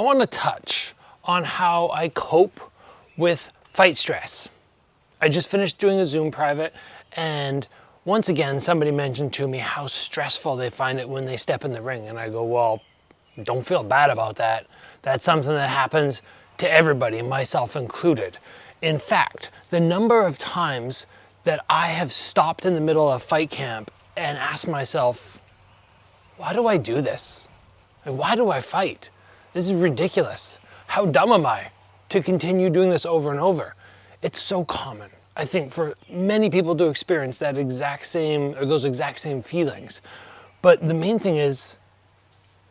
I want to touch on how I cope with fight stress. I just finished doing a Zoom private, and once again, somebody mentioned to me how stressful they find it when they step in the ring. And I go, well, don't feel bad about that. That's something that happens to everybody, myself included. In fact, the number of times that I have stopped in the middle of fight camp and asked myself, why do I do this? And why do I fight? This is ridiculous. How dumb am I to continue doing this over and over? It's so common, I think, for many people to experience that exact same, or those exact same feelings. But the main thing is,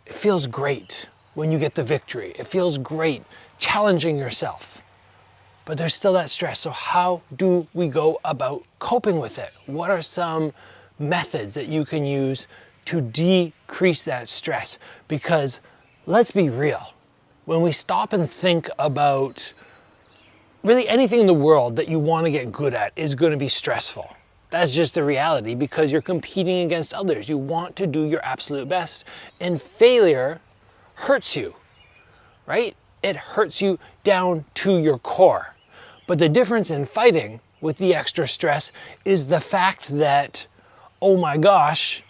it feels great when you get the victory. It feels great challenging yourself. But there's still that stress. So how do we go about coping with it? What are some methods that you can use to decrease that stress? Because let's be real, when we stop and think about really anything in the world that you want to get good at is going to be stressful. That's just the reality, because you're competing against others. You want to do your absolute best, and failure hurts you, right? It hurts you down to your core. But the difference in fighting with the extra stress is the fact that, oh my gosh,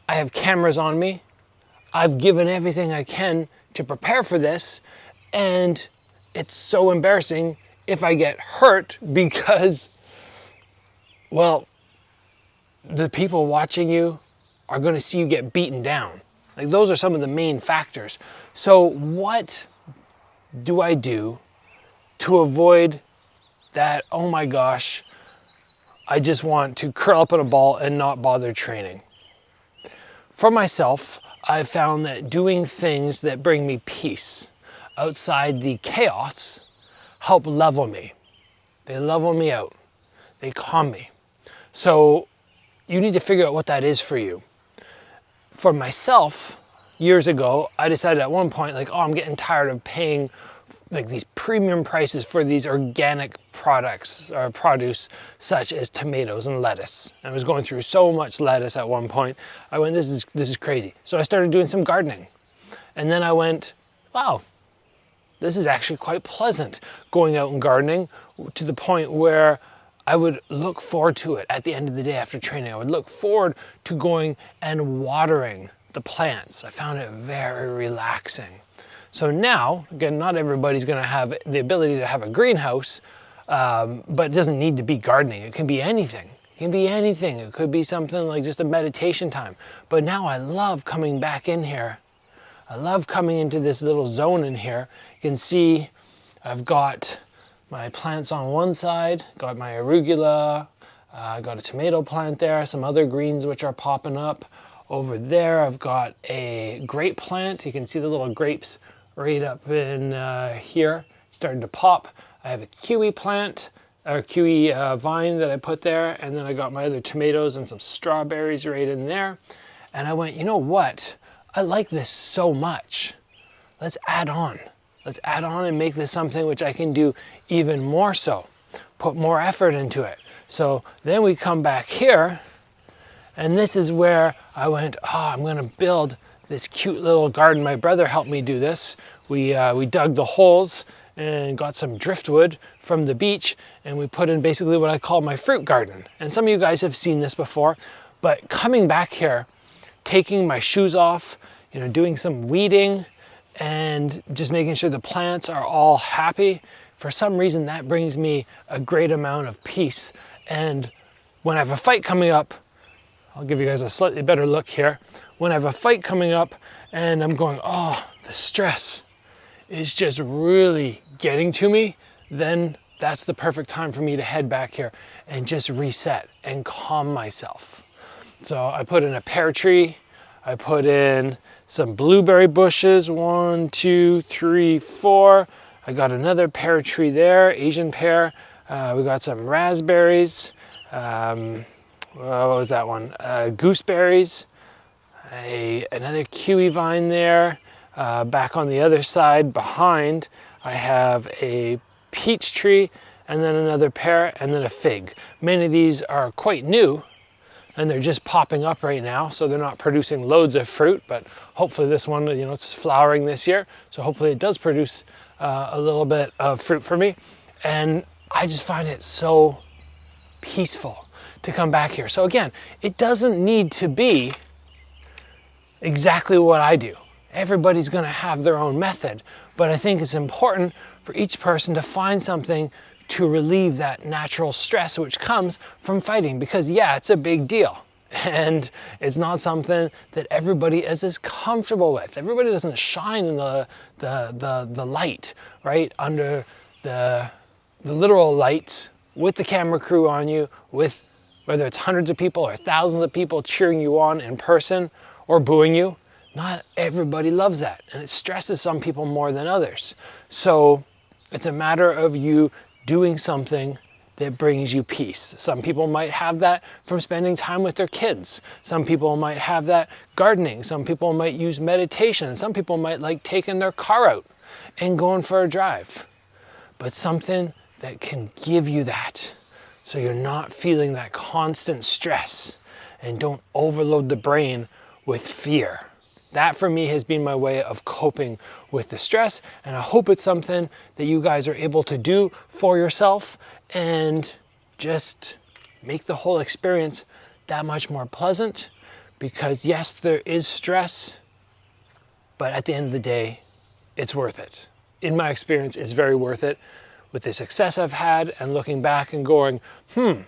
I have cameras on me. I've given everything I can to prepare for this, and it's so embarrassing if I get hurt because, well, the people watching you are going to see you get beaten down. Like, those are some of the main factors. So what do I do to avoid that, oh my gosh, I just want to curl up in a ball and not bother training? For myself, I've found that doing things that bring me peace outside the chaos help level me. They level me out. They calm me. So you need to figure out what that is for you. For myself, years ago, I decided at one point, like, oh, I'm getting tired of paying like these premium prices for these organic products or produce such as tomatoes and lettuce. I was going through so much lettuce at one point. I went, this is crazy. So I started doing some gardening. And then I went, wow, this is actually quite pleasant going out and gardening, to the point where I would look forward to it at the end of the day after training. I would look forward to going and watering the plants. I found it very relaxing. So now, again, not everybody's going to have the ability to have a greenhouse, but it doesn't need to be gardening. It can be anything. It can be anything. It could be something like just a meditation time. But now I love coming back in here. I love coming into this little zone in here. You can see I've got my plants on one side, got my arugula, got a tomato plant there, some other greens which are popping up. Over there I've got a grape plant. You can see the little grapes right up in here, starting to pop. I have a kiwi plant, or kiwi vine that I put there, and then I got my other tomatoes and some strawberries right in there. And I went, you know what? I like this so much. Let's add on. Let's add on and make this something which I can do even more so. Put more effort into it. So then we come back here, and this is where I went, oh, I'm gonna build this cute little garden. My brother helped me do this. We dug the holes and got some driftwood from the beach, and we put in basically what I call my fruit garden. And some of you guys have seen this before, but coming back here, taking my shoes off, you know, doing some weeding and just making sure the plants are all happy. For some reason, that brings me a great amount of peace. And when I have a fight coming up, I'll give you guys a slightly better look here. When I have a fight coming up and I'm going, oh, the stress is just really getting to me, then that's the perfect time for me to head back here and just reset and calm myself. So I put in a pear tree. I put in some blueberry bushes, 1, 2, 3, 4. I got another pear tree there, Asian pear. We got some raspberries. What was that one? Gooseberries. Another kiwi vine there. Back on the other side behind, I have a peach tree, and then another pear, and then a fig. Many of these are quite new, and they're just popping up right now, so they're not producing loads of fruit, but hopefully this one, you know, it's flowering this year, so hopefully it does produce a little bit of fruit for me. And I just find it so peaceful to come back here. So again, it doesn't need to be exactly what I do. Everybody's going to have their own method, but I think it's important for each person to find something to relieve that natural stress which comes from fighting, because yeah, it's a big deal and it's not something that everybody is as comfortable with. Everybody doesn't shine in the light, right, under the literal lights with the camera crew on you, with whether it's hundreds of people or thousands of people cheering you on in person or booing you. Not everybody loves that, and it stresses some people more than others. So it's a matter of you doing something that brings you peace. Some people might have that from spending time with their kids. Some people might have that gardening. Some people might use meditation. Some people might like taking their car out and going for a drive. But something that can give you that, so you're not feeling that constant stress and don't overload the brain with fear. That for me has been my way of coping with the stress, and I hope it's something that you guys are able to do for yourself and just make the whole experience that much more pleasant. Because yes, there is stress, but at the end of the day, it's worth it. In my experience, it's very worth it. With the success I've had and looking back and going, am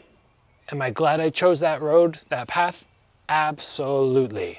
I glad I chose that road, that path? Absolutely.